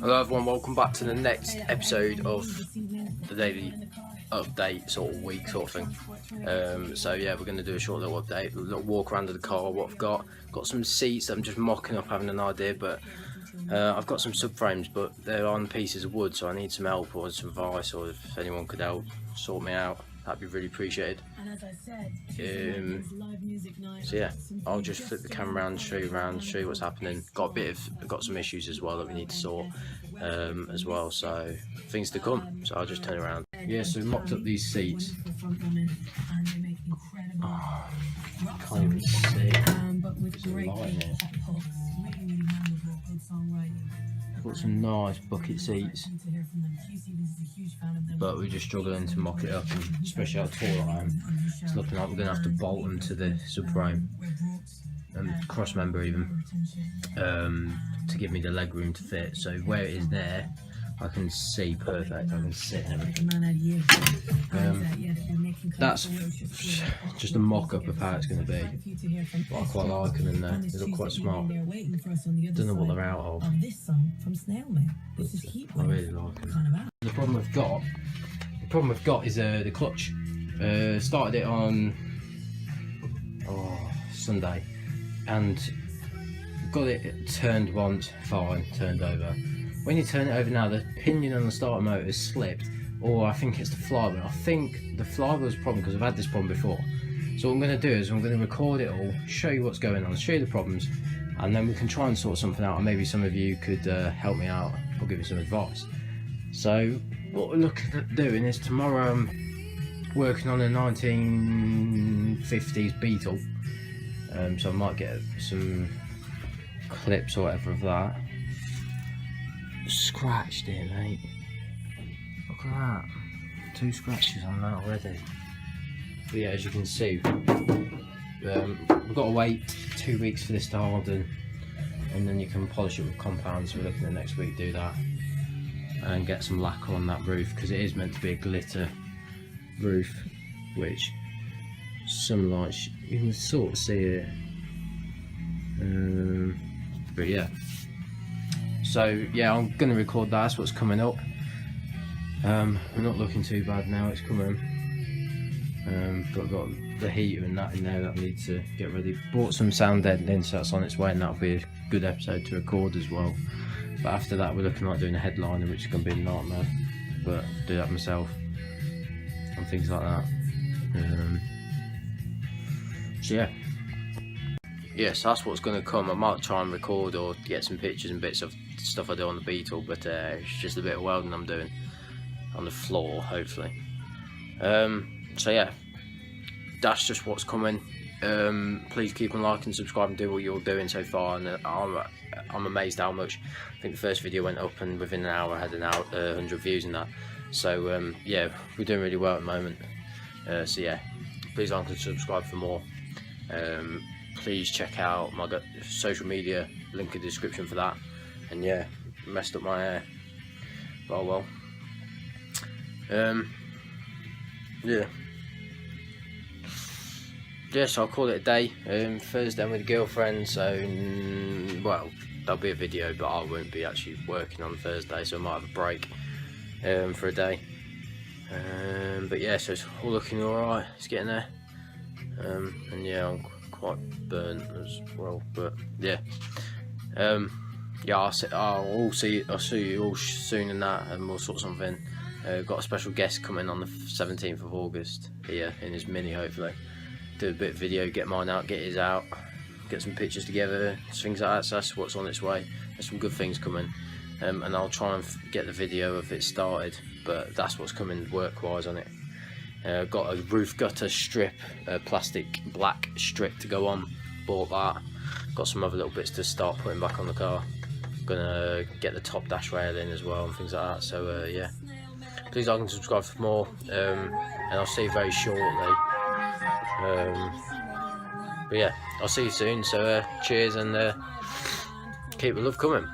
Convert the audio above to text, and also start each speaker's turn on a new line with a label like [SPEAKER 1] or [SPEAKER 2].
[SPEAKER 1] Hello everyone, welcome back to the next episode of the daily update sort of week sort of thing. So yeah, we're going to do a short little update, a little walk around of the car, what I've got some seats that I'm just mocking up, having an idea, but I've got some subframes, but they're on pieces of wood, so I need some help or some advice, or if anyone could help sort me out, that'd be really appreciated. So yeah, I'll just flip the camera around, show you what's happening. Got some issues as well that we need to sort as well, so things to come. So I'll just turn around. Yeah, so we mocked up these seats. Oh, can't even see. There's a light in it. Got some nice bucket seats, but we're just struggling to mock it up, and especially how tall I am. It's looking like we're going to have to bolt them to the subframe and cross member even to give me the leg room to fit. So where it is there, I can see perfect, I can sit and everything. That's just a mock-up of how it's going to be, but I quite like them in there, they look quite smart. Don't know what they're out of, I really like them. The problem we've got is the clutch. Started it on Sunday and got it turned once, fine, turned over. When you turn it over now, the pinion on the starter motor has slipped, or I think it's the flywheel. I think the flywheel's a problem because I've had this problem before. So what I'm going to do is I'm going to record it all, show you what's going on, show you the problems, and then we can try and sort something out, and maybe some of you could help me out or give me some advice. So what we're looking at doing is tomorrow I'm working on a 1950s Beetle, so I might get some clips or whatever of that. Scratched it, mate. Look at that. 2 scratches on that already. But yeah, as you can see, we've got to wait 2 weeks for this to harden, and then you can polish it with compound. So we're looking at next week do that and get some lacquer on that roof, because it is meant to be a glitter roof, which some lights you can sort of see it. But yeah. So yeah, I'm going to record that. That's what's coming up. We're not looking too bad now, it's coming. But I've got the heater and that in there that I need to get ready. Bought some sound deadening, so that's on its way, and that'll be a good episode to record as well. But after that, we're looking like doing a headliner, which is going to be a nightmare, but do that myself and things like that. So yeah. Yes, that's what's going to come. I might try and record or get some pictures and bits of stuff I do on the Beetle, but it's just a bit of welding I'm doing on the floor, hopefully. So yeah, that's just what's coming. Please keep on liking and subscribe and do what you're doing so far, and I'm amazed how much. I think the first video went up and within an hour I had 100 views and that. So yeah, we're doing really well at the moment. So yeah, please like and subscribe for more. Please check out my social media, link in the description for that. And yeah, messed up my hair, but oh well. Yeah, so I'll call it a day. Thursday I'm with a girlfriend, so well, there'll be a video, but I won't be actually working on Thursday, so I might have a break for a day. But yeah, so it's all looking alright, it's getting there. And yeah, I'm quite burnt as well, but yeah. Yeah, I'll see you all soon in that, and we'll sort something. Got a special guest coming on the 17th of August here in his Mini, hopefully. Do a bit of video, get mine out, get his out, get some pictures together, things like that. So that's what's on its way. There's some good things coming, and I'll try and get the video of it started, but that's what's coming work-wise on it. Got a roof gutter strip, plastic black strip to go on, bought that. Got some other little bits to start putting back on the car. Gonna get the top dash rail in as well and things like that. So yeah, please like and subscribe for more, and I'll see you very shortly. But yeah, I'll see you soon. So cheers, and keep the love coming.